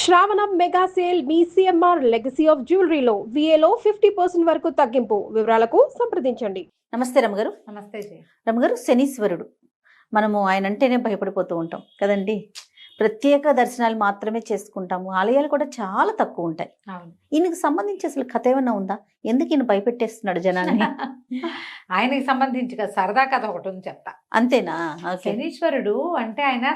శ్రావణం mega sale మీ CMR legacy of జ్యువెలరీలో విఏలో 50% వరకు తగ్గింపు. వివరాలకు సంప్రదించండి. నమస్తే రమగారు. నమస్తే జీ. రమగారు, శనీశ్వరుడు మనము ఆయన అంటేనే భయపడిపోతూ ఉంటాం కదండి. ప్రత్యేక దర్శనాలు మాత్రమే చేసుకుంటాము, ఆలయాలు కూడా చాలా తక్కువ ఉంటాయి. అవును. ఈయనకి సంబంధించి అసలు కథ ఏమన్నా ఉందా? ఎందుకు ఈయన భయపెట్టేస్తున్నాడు జనాన్ని? ఆయనకి సంబంధించి సరదా కథ ఒకటి ఉంది, చెప్తా. అంతేనా? ఓకే. శనీశ్వరుడు అంటే ఆయన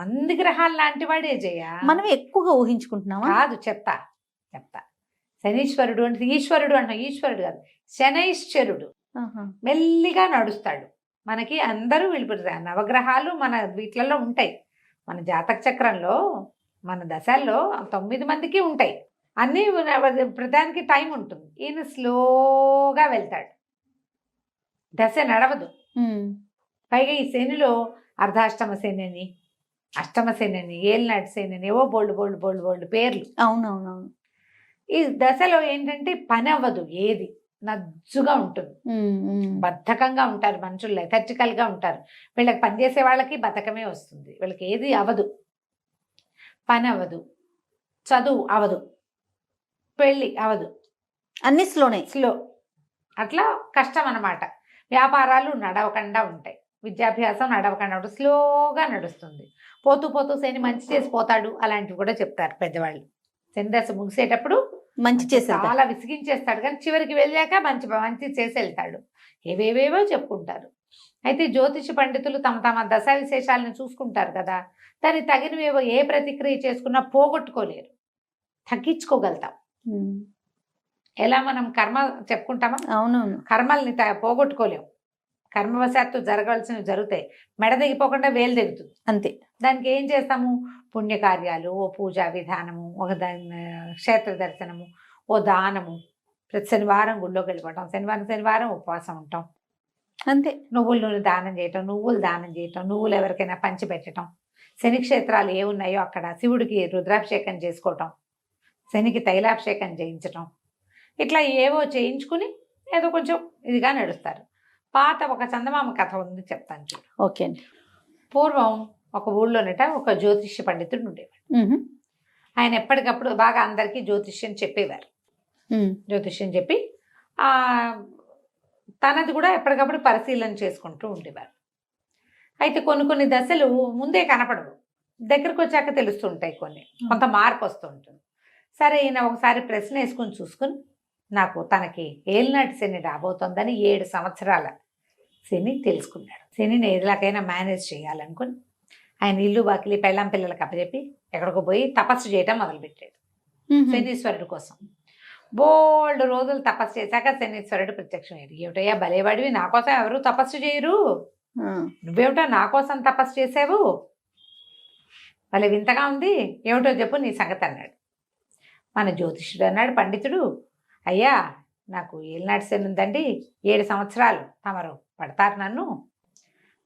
అన్ని గ్రహాలు లాంటి వాడే జయ. మనం ఎక్కువగా ఊహించుకుంటున్నామా? కాదు, చెప్తా. శనీశ్వరుడు అంటే ఈశ్వరుడు అంటాం, ఈశ్వరుడు కాదు, శనైశ్వరుడు. మెల్లిగా నడుస్తాడు. మనకి అందరూ వెళ్ళిపోతారు. నవగ్రహాలు మన వీటిలలో ఉంటాయి. మన జాతక చక్రంలో మన దశల్లో 9 మందికి ఉంటాయి. అన్నీ ప్రధానికి టైం ఉంటుంది. ఈయన స్లోగా వెళ్తాడు, దశ నడవదు. పైగా ఈ శనిలో అర్ధాష్టమ శని అని, అష్టమ శని అని, ఏలినాటి శని అని, ఏవో బోల్డ్ పేర్లు. అవునవునవును. ఈ దశలో ఏంటంటే పని అవ్వదు, ఏది నజ్జుగా ఉంటుంది. బద్ధకంగా ఉంటారు మనుషులు, లెథర్జికల్ గా ఉంటారు. వీళ్ళకి పనిచేసే వాళ్ళకి బద్ధకమే వస్తుంది. వీళ్ళకి ఏది అవ్వదు, పని అవ్వదు, చదువు అవ్వదు, పెళ్ళి అవ్వదు, అన్ని స్లో. అట్లా కష్టం అన్నమాట. వ్యాపారాలు నడవకుండా ఉంటాయి, విద్యాభ్యాసం నడవకుండా ఉంటుంది, స్లోగా నడుస్తుంది. పోతూ శని మంచి చేసి పోతాడు, అలాంటివి కూడా చెప్తారు పెద్దవాళ్ళు. శని దశ ముగిసేటప్పుడు మంచి చేస్తాడు, చాలా విసిగించేస్తాడు, కానీ చివరికి వెళ్ళాక మంచి చేసి వెళ్తాడు. ఏవేవేవో చెప్పుకుంటారు. అయితే జ్యోతిష పండితులు తమ దశా విశేషాలను చూసుకుంటారు కదా, దానికి తగినవేవో ఏ ప్రతిక్రియ చేసుకున్నా పోగొట్టుకోలేరు, తగ్గించుకోగలుగుతాం. ఎలా మనం కర్మ చెప్పుకుంటామా? అవునవును. కర్మల్ని పోగొట్టుకోలేము. కర్మవశాత్తు జరగాల్సినవి జరుగుతాయి, మెడ దిగిపోకుండా వేలు దిగుతుంది అంతే. దానికి ఏం చేస్తాము? పుణ్యకార్యాలు, ఓ పూజా విధానము, ఒక క్షేత్ర దర్శనము, ఓ దానము. ప్రతి శనివారం గుళ్ళోకి వెళ్ళిపోవటం, శనివారం ఉపవాసం ఉంటాం, అంతే. నువ్వుల నూనె దానం చేయటం, నువ్వులు ఎవరికైనా పంచి పెట్టడం, శని క్షేత్రాలు ఏ ఉన్నాయో అక్కడ శివుడికి రుద్రాభిషేకం చేసుకోవటం, శనికి తైలాభిషేకం చేయించటం, ఇట్లా ఏవో చేయించుకుని ఏదో కొంచెం ఇదిగా నడుస్తారు. పాత ఒక చందమామ కథ ఉంది, చెప్తాను చూడు. ఓకే అండి. పూర్వం ఒక ఊళ్ళోనట ఒక జ్యోతిష్య పండితుడు ఉండేవాడు. ఆయన ఎప్పటికప్పుడు బాగా అందరికీ జ్యోతిష్యం చెప్పేవారు. జ్యోతిష్యం చెప్పి తనది కూడా ఎప్పటికప్పుడు పరిశీలన చేసుకుంటూ ఉండేవారు. అయితే కొన్ని దశలు ముందే కనపడవు, దగ్గరకు వచ్చాక తెలుస్తుంటాయి, కొంత మార్పు వస్తూ ఉంటుంది. సరే, ఈయన ఒకసారి ప్రశ్న వేసుకుని చూసుకుని, నాకు తనకి ఏలినాటి శని రాబోతోందని 7 సంవత్సరాల శని తెలుసుకున్నాడు. శనిని ఎలాగైనా మేనేజ్ చేయాలనుకుని ఆయన ఇల్లు వాకిలి పెళ్ళాం పిల్లలకు అప్పచెప్పి ఎక్కడికో పోయి తపస్సు చేయటం మొదలుపెట్టాడు శనీశ్వరుడు కోసం. బోల్డ్ రోజులు తపస్సు చేశాక శనీశ్వరుడు ప్రత్యక్షమయ్యాడు. ఏమిటయ్యా భలేవాడివి, నా కోసం ఎవరు తపస్సు చేయరు, నువ్వేమిటో నా కోసం తపస్సు చేసావు, భలే వింతగా ఉంది, ఏమిటో చెప్పు నీ సంగతి అన్నాడు. మన జ్యోతిష్యుడు అన్నాడు, పండితుడు, అయ్యా నాకు ఏలినాటి శని ఉందండి, 7 సంవత్సరాలు తమరు పడతారు నన్ను,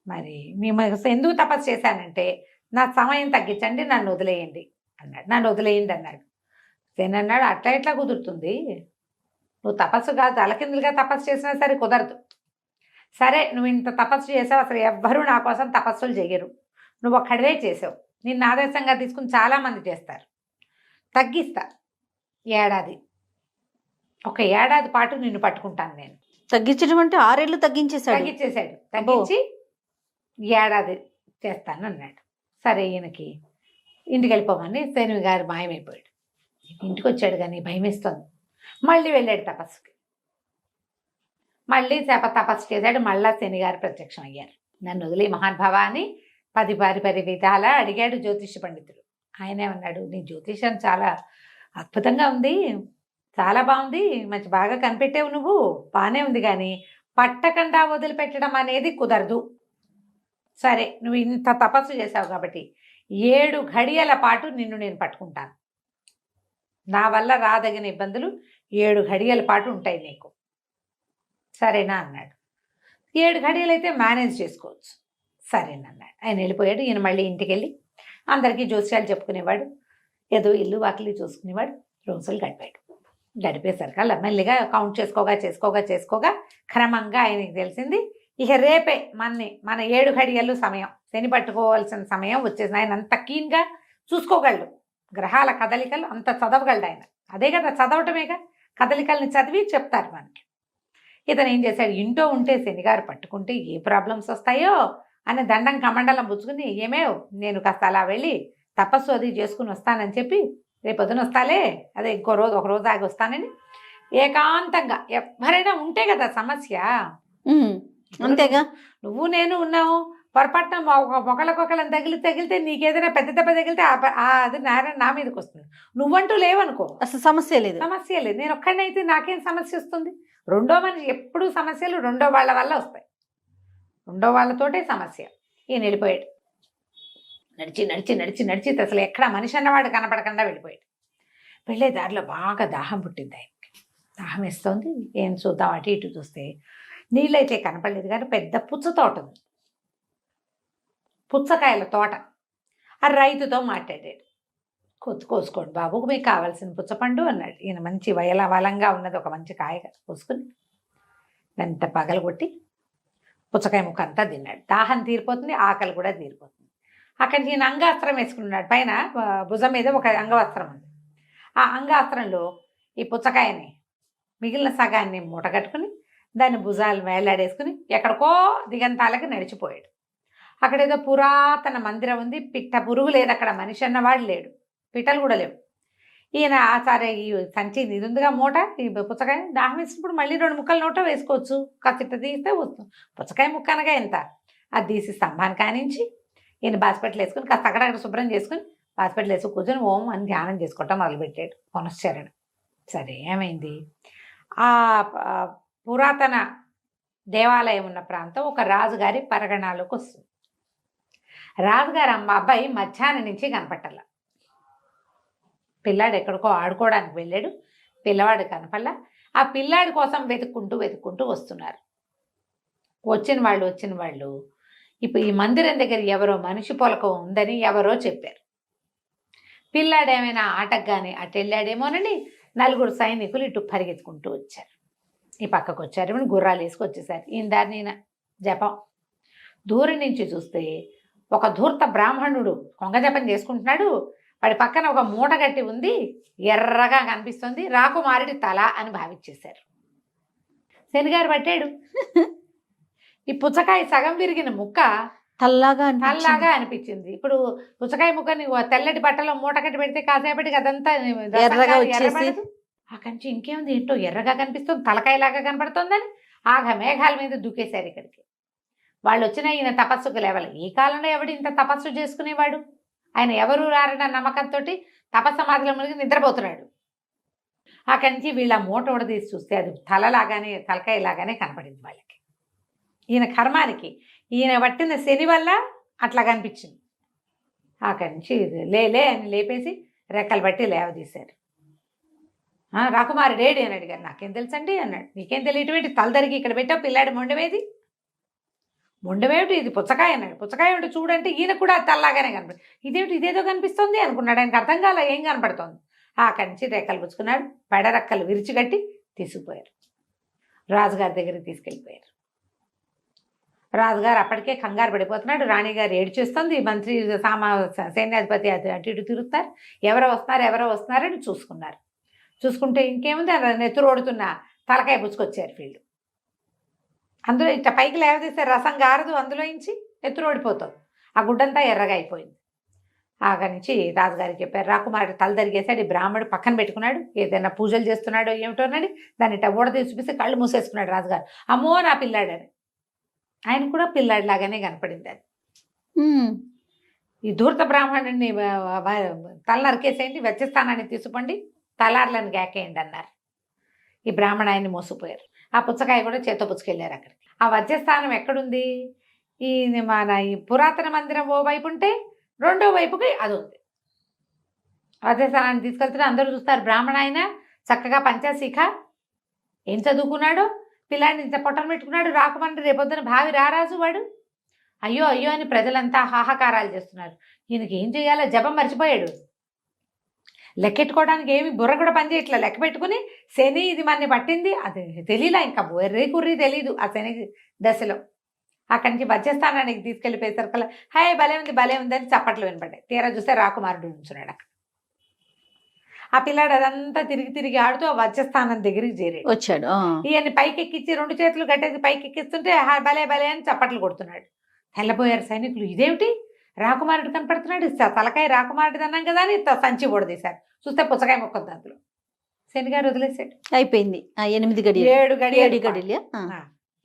మరి మేము ఎందుకు తపస్సు చేశానంటే నా సమయం తగ్గించండి, నన్ను వదిలేయండి అన్నాడు. శని అన్నాడు, అట్లా ఎట్లా కుదురుతుంది, నువ్వు తపస్సు కాదు తలకిందులుగా తపస్సు చేసినా సరే కుదరదు. సరే, నువ్వు ఇంత తపస్సు చేసావు, అసలు ఎవ్వరూ నా కోసం తపస్సులు చేయరు, నువ్వు ఒక్కడవే చేసావు, నిన్ను ఆదర్శంగా తీసుకుని చాలామంది చేస్తారు, తగ్గిస్తా, ఒక ఏడాది పాటు నిన్ను పట్టుకుంటాను నేను. తగ్గించడం అంటే 6 ఏళ్ళు తగ్గించేశాడు. తగ్గించి ఏడాది చేస్తాను అన్నాడు. సరే, ఈయనకి ఇంటికి వెళ్ళిపోమని శని గారు మాయమైపోయాడు. ఇంటికి వచ్చాడు కానీ భయం వేస్తుంది. మళ్ళీ వెళ్ళాడు తపస్సుకి, మళ్ళీ తపస్సు చేశాడు. మళ్ళా శని గారు ప్రత్యక్షం అయ్యారు. నన్ను వదిలే మహానుభావ అని 10 విధాలా అడిగాడు జ్యోతిష పండితుడు. ఆయనేమన్నాడు, నీ జ్యోతిషం చాలా అద్భుతంగా ఉంది, చాలా బాగుంది, మంచి బాగా కనిపెట్టావు, నువ్వు బాగానే ఉంది, కానీ పట్టకుండా వదిలిపెట్టడం అనేది కుదరదు. సరే, నువ్వు ఇంత తపస్సు చేసావు కాబట్టి 7 ఘడియల పాటు నిన్ను నేను పట్టుకుంటాను, నా వల్ల రాదగిన ఇబ్బందులు 7 ఘడియల పాటు ఉంటాయి నీకు, సరేనా అన్నాడు. 7 ఘడియలు అయితే మేనేజ్ చేసుకోవచ్చు, సరేనన్నాడు. ఆయన వెళ్ళిపోయాడు. ఈయన మళ్ళీ ఇంటికి వెళ్ళి అందరికీ జోస్యాలు చెప్పుకునేవాడు, ఏదో ఇల్లు వాకిలి చూసుకునేవాడు. రోజులు గడిపేసరికి మెల్లిగా కౌంట్ చేసుకోగా క్రమంగా ఆయనకి తెలిసింది, ఇక రేపే మన 7 ఘడియలు సమయం, శని పట్టుకోవాల్సిన సమయం వచ్చేసింది. ఆయన అంత కీన్గా చూసుకోగలడు, గ్రహాల కదలికలు అంత చదవగలడు ఆయన. అదే కదా చదవటమేగా, కదలికల్ని చదివి చెప్తారు మనకి. ఇతను ఏం చేశాడు, ఇంట్లో ఉంటే శనిగారు పట్టుకుంటే ఏ ప్రాబ్లమ్స్ వస్తాయో అని దండం కమండలం పుచ్చుకుని, ఏమేవ్ నేను కాస్త అలా వెళ్ళి తపస్సు అది చేసుకుని వస్తానని చెప్పి, రేపు పొద్దున వస్తాలే, అదే ఇంకో రోజు ఒక రోజు ఆగి వస్తానని ఏకాంతంగా, ఎవరైనా ఉంటే కదా సమస్య. అంతేగా. నువ్వు నేను ఉన్నావు, పొరపాటున ఒకళ్ళకొకళ్ళని తగిలితే నీకేదైనా పెద్ద దెబ్బ తగిలితే అది నారాయణ నా మీదకి వస్తుంది. నువ్వంటూ లేవనుకో, అసలు సమస్య లేదు. సమస్య లేదు. నేను ఒక్కడైతే నాకేం సమస్య వస్తుంది? రెండో మనిషి ఎప్పుడు సమస్యలు రెండో వాళ్ళ వల్ల వస్తాయి, రెండో వాళ్ళతోటే సమస్య. ఈయన వెళ్ళిపోయాడు, నడిచి నడిచి నడిచి నడిచి అసలు ఎక్కడ మనిషి అన్నవాడు కనపడకుండా వెళ్ళిపోయాడు. వెళ్ళే దారిలో బాగా దాహం పుట్టింది ఆయనకి. దాహం వేస్తుంది, ఏం చూద్దాం అటు ఇటు చూస్తే నీళ్ళైతే కనపడలేదు, కానీ పెద్ద పుచ్చ తోట ఉంది, పుచ్చకాయల తోట. ఆ రైతుతో మాట్లాడాడు, కోసుకోండి బాబు, మీకు కావాల్సిన పుచ్చపండు అన్నాడు. ఈయన మంచి వలంగా ఉన్నది ఒక మంచి కాయ కోసుకుని దాంత పగలగొట్టి పుచ్చకాయ ముక్క అంతా తిన్నాడు. దాహం తీరిపోతుంది, ఆకలి కూడా తీరిపోతుంది. అక్కడికి ఈయన అంగాస్త్రం వేసుకున్నాడు, పైన భుజం మీద ఒక అంగవస్త్రం ఉంది. ఆ అంగాస్త్రంలో ఈ పుచ్చకాయని మిగిలిన సగాన్ని మూట కట్టుకుని దాన్ని భుజాలు వేలాడేసుకుని ఎక్కడికో దిగంతాలకి నడిచిపోయాడు. అక్కడేదో పురాతన మందిరం ఉంది, పిట్ట పురుగు లేదు అక్కడ, మనిషి అన్నవాడు లేడు, పిట్టలు కూడా లేవు. ఈయన సరే ఈ సంచి ఇది ఉందిగా మూట, ఈ పుచ్చకాయ దాహం వేసినప్పుడు మళ్ళీ 2 ముక్కలు నోట వేసుకోవచ్చు, కాసిట్ట తీస్తే వస్తుంది. పుచ్చకాయ ముక్క అనగా ఎంత, అది తీసి స్తంభాన్ని కానించి ఈయన బాస్పెట్లు వేసుకుని కాస్త అక్కడక్కడ శుభ్రం చేసుకుని బాస్పెట్లు వేసుకుని కూర్చొని ఓం అని ధ్యానం చేసుకోవటం మొదలుపెట్టాడు, పునశ్చరణ. సరే ఏమైంది, ఆ పురాతన దేవాలయం ఉన్న ప్రాంతం ఒక రాజుగారి పరగణాలకు వస్తుంది. రాజుగారు అబ్బాయి మధ్యాహ్నం నుంచి కనపట్టాల. పిల్లాడు ఎక్కడికో ఆడుకోవడానికి వెళ్ళాడు, పిల్లవాడు కనపల్లా. ఆ పిల్లాడి కోసం వెతుక్కుంటూ వస్తున్నారు. వచ్చిన వాళ్ళు ఇప్పుడు ఈ మందిరం దగ్గర ఎవరో మనిషి పొలకం ఉందని ఎవరో చెప్పారు. పిల్లాడు ఏమైనా ఆటకు కానీ అటు వెళ్ళాడేమోనని 4 సైనికులు ఇటు పరిగెత్తుకుంటూ వచ్చారు. ఈ పక్కకు వచ్చారు, ఇప్పుడు గుర్రాలు వేసుకొచ్చేసారు. ఈయన దారిని జపం. దూరం నుంచి చూస్తే ఒక ధూర్త బ్రాహ్మణుడు కొంగ జపం చేసుకుంటున్నాడు. వాడి పక్కన ఒక మూట గట్టి ఉంది, ఎర్రగా కనిపిస్తుంది, రాకుమారుడి తల అని భావించేశారు. శనిగారు పట్టాడు. ఈ పుచ్చకాయ సగం విరిగిన ముక్క తల్లాగా అనిపించింది. ఇప్పుడు పుచ్చకాయ ముక్కని తెల్లటి బట్టలో మూట కట్టి పెడితే కాసేపటికి అదంతా ఎర్రగా వచ్చేసి, ఆ కంచి ఇంకేముంది ఏంటో ఎర్రగా కనిపిస్తుంది, తలకాయలాగా కనపడుతుందని ఆగ మేఘాల మీద దూకేశారు ఇక్కడికి. వాళ్ళు వచ్చినా ఈయన తపస్సుకు లేవాలి. ఈ కాలంలో ఎవడు ఇంత తపస్సు చేసుకునేవాడు? ఆయన ఎవరు రారన్న నమ్మకంతో తపస్సమాధిలో మునిగి నిద్రపోతున్నాడు. అక్కడి నుంచి వీళ్ళ మూట తీసి చూస్తే అది తలకాయలాగానే కనపడింది వాళ్ళకి. ఈయన కర్మానికి, ఈయన పట్టిన శని వల్ల అట్లా కనిపించింది. అక్కడి నుంచి లే అని లేపేసి రెక్కలు బట్టి లేవదీశారు. రాకుమారుడు ఏడి అని అడిగారు. నాకేం తెలుసండి అన్నాడు. నీకేం తెలియటమేంటి, తలదరికి ఇక్కడ పెట్టావు, పిల్లాడి మొండమేది, మొండమేమిటి, ఇది పుచ్చకాయ అన్నాడు. పుచ్చకాయ ఉంటే చూడంటే ఈయన కూడా తెల్లగానే కనపడి, ఇదేమిటి ఇదేదో కనిపిస్తుంది అనుకున్నాడు. ఆయనకు అర్థం కాల ఏం కనపడుతోంది. అక్కడి నుంచి రెక్కలు పుచ్చుకున్నాడు, పెడరెక్కలు విరిచిగట్టి తీసుకుపోయారు. రాజుగారి దగ్గరికి తీసుకెళ్ళిపోయారు. రాజుగారు అప్పటికే కంగారు పడిపోతున్నాడు. రాణిగారు ఏడ్చేస్తుంది. మంత్రి సైన్యాధిపతి అటు ఇటు తిరుగుతారు, ఎవరో వస్తున్నారని చూసుకున్నారు. చూసుకుంటే ఇంకేముంది, నెత్తురోడుతున్న తలకాయ పుచ్చుకొచ్చారు వీళ్ళు. అందులో ఇట్ట పైకి లేవదీస్తే రసం గారదు, అందులో నుంచి నెత్తురోడిపోతుంది. ఆ గుడ్డంతా ఎర్రగా అయిపోయింది. అక్కడి నుంచి రాజుగారికి చెప్పారు. రాకుమారుడు తల తరిగేశాడు. ఈ బ్రాహ్మడు పక్కన పెట్టుకున్నాడు, ఏదైనా పూజలు చేస్తున్నాడో ఏమిటోనని దాన్ని ఇట్ట ఊడదీసి చూపిస్తే కళ్ళు మూసేసుకున్నాడు రాజుగారు. అమ్మో నా పిల్లాడని. ఆయన కూడా పిల్లాడిలాగానే కనపడింది అది. ఈ ధూర్త బ్రాహ్మణుడిని తల నరికేసేయండి, వెచ్చస్థానాన్ని తీసుకోండి, తలార్లను గాకేయండి అన్నారు. ఈ బ్రాహ్మణ ఆయన్ని మోసిపోయారు. ఆ పుచ్చకాయ కూడా చేత్తో పుచ్చుకెళ్ళారు అక్కడికి. ఆ వజ్రస్థానం ఎక్కడుంది, ఈ పురాతన మందిరం ఓ వైపు ఉంటే రెండో వైపుకి అది ఉంది. వజ్రస్థానాన్ని తీసుకెళ్తే అందరూ చూస్తారు. బ్రాహ్మణ ఆయన చక్కగా పంచాశీఖ, ఏం చదువుకున్నాడో, పిల్లాడిని ఇంత పొట్టలు పెట్టుకున్నాడు, రాకుమంటే రేపొద్దున భావి రారాజు వాడు. అయ్యో అయ్యో అని ప్రజలంతా హాహాకారాలు చేస్తున్నారు. ఈయనకి ఏం చేయాలో జపం మర్చిపోయాడు. లెక్కెట్టుకోవడానికి ఏమి బుర్ర కూడా పనిచేయట్లా. లెక్క పెట్టుకుని శని ఇది మనని పట్టింది అది తెలియలా, ఇంకా ఎర్రీ కుర్రీ తెలీదు ఆ శని దశలో. అక్కడి నుంచి వజ్రస్థానానికి తీసుకెళ్ళిపోయేసరికల్లా హాయ్ భలే ఉంది అని చప్పట్లు వినపడ్డాయి. తీరా చూస్తే రాకుమారుడు ఉంచున్నాడు అక్కడ. ఆ పిల్లాడు అదంతా తిరిగి తిరిగి ఆడుతూ ఆ వజ్రస్థానం దగ్గరికి చేరాడు. వచ్చాడు. ఈయన్ని పైకి ఎక్కించి 2 చేతులు కట్టేసి పైకి ఎక్కిస్తుంటే భలే భలే అని చప్పట్లు కొడుతున్నాడు. తెల్లబోయారు సైనికులు, ఇదేమిటి రాకుమారుడు కనపడుతున్నాడు, తలకాయ రాకుమారుడు అన్నాం కదా అని సంచి పొడదీశారు. చూస్తే పుచ్చకాయ మొక్కొద్దు అందులో. శనిగారు వదిలేసాడు. అయిపోయింది. 8 గడియలు 7 గడియలు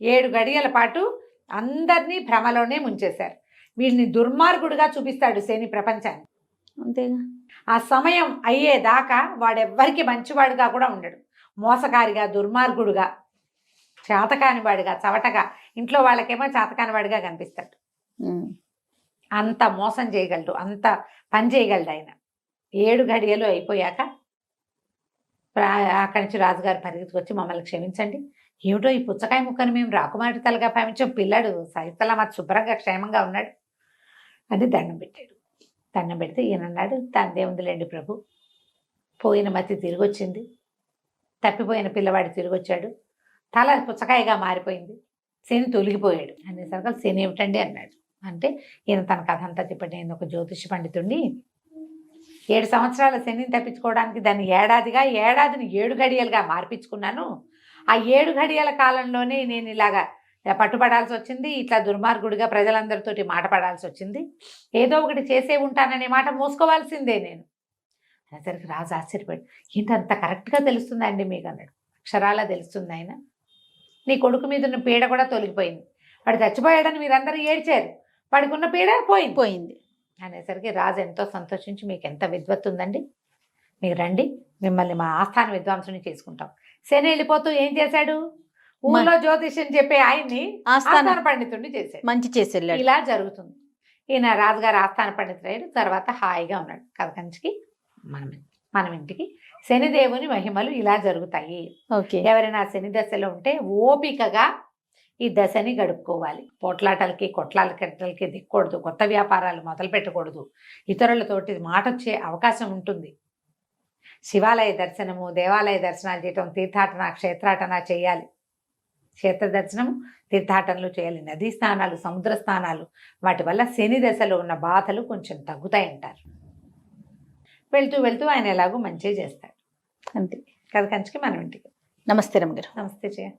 7 గడియల పాటు అందరినీ భ్రమలోనే ముంచేశారు. వీళ్ళని దుర్మార్గుడుగా చూపిస్తాడు శని ప్రపంచాన్ని. అంతేగా. ఆ సమయం అయ్యేదాకా వాడెవ్వరికి మంచివాడుగా కూడా ఉండడు. మోసకారిగా, దుర్మార్గుడుగా, చేతకాని వాడిగా, చవటగా, ఇంట్లో వాళ్ళకేమో చేతకాని వాడిగా కనిపిస్తాడు. అంత మోసం చేయగలడు, అంత పని చేయగలడు ఆయన. 7 గడియలు అయిపోయాక అక్కడి నుంచి రాజుగారు పరిగెత్తుకొచ్చి, మమ్మల్ని క్షమించండి, ఏమిటో ఈ పుచ్చకాయ ముక్కని మేము రాకుమారి తలగా భావించాం, పిల్లాడు సైతలా మాకు శుభ్రంగా క్షేమంగా ఉన్నాడు అని దండం పెట్టాడు. దండం పెడితే ఈయన అన్నాడు, తందేముందిలేండి ప్రభు, పోయిన మతి తిరిగి వచ్చింది, తప్పిపోయిన పిల్లవాడు తిరిగి వచ్చాడు, తల పుచ్చకాయగా మారిపోయింది, శని తొలగిపోయాడు అనేసరికి శని ఏమిటండి అన్నాడు. అంటే ఈయన తన కథ అంతా చెప్పండి, నేను ఒక జ్యోతిష పండితుడిని, 7 సంవత్సరాల శనిని తప్పించుకోవడానికి దాన్ని ఏడాదిని 7 గడియలుగా మార్పించుకున్నాను. ఆ 7 గడియల కాలంలోనే నేను ఇలాగా పట్టుబడాల్సి వచ్చింది, ఇట్లా దుర్మార్గుడిగా ప్రజలందరితోటి మాట పడాల్సి వచ్చింది, ఏదో ఒకటి చేసే ఉంటాననే మాట మోసుకోవాల్సిందే నేను అనేసరికి రాజు ఆశ్చర్యపడి, ఏంటి అంత కరెక్ట్గా తెలుస్తుందండి మీకు అన్నాడు. అక్షరాలా తెలుస్తుంది ఆయన, నీ కొడుకు మీద ఉన్న పీడ కూడా తొలగిపోయింది, వాడు చచ్చిపోయాడని మీరందరూ ఏడ్చారు, వాడికి ఉన్న పీడ పోయింది అనేసరికి రాజు ఎంతో సంతోషించి, మీకు ఎంత విద్వత్తు ఉందండి, మీరు రండి, మిమ్మల్ని మా ఆస్థాన విద్వాంసుని చేసుకుంటాం. శని వెళ్ళిపోతూ ఏం చేశాడు, ఊళ్ళో జ్యోతిష్యం చెప్పే ఆయన్ని ఆస్థాన పండితుడిని చేశాడు. మంచి చేశాడు. ఇలా జరుగుతుంది. ఈయన రాజుగారు ఆస్థాన పండితుడు తర్వాత హాయిగా ఉన్నాడు. కథకంచికి మనం ఇంటికి శనిదేవుని మహిమలు ఇలా జరుగుతాయి. ఎవరైనా శని దశలో ఉంటే ఓపికగా ఈ దశని గడుపుకోవాలి. పోట్లాటలకి కొట్లాటలకి దిక్కకూడదు, కొత్త వ్యాపారాలు మొదలు పెట్టకూడదు, ఇతరులతోటి మాట వచ్చే అవకాశం ఉంటుంది. శివాలయ దర్శనము, దేవాలయ దర్శనాలు చేయటం, తీర్థాటన, క్షేత్రాటన చేయాలి. క్షేత్ర దర్శనం, తీర్థాటనలు చేయాలి. నదీ స్నానాలు, సముద్ర స్నానాలు, వాటి వల్ల శని దశలో ఉన్న బాధలు కొంచెం తగ్గుతాయంటారు. వెళ్తూ వెళ్తూ ఆయన ఎలాగో మంచిగా చేస్తాడు. అంతే. కథకంచికి మనం ఇంటికి. నమస్తే రమ్మగారు. నమస్తే జయ.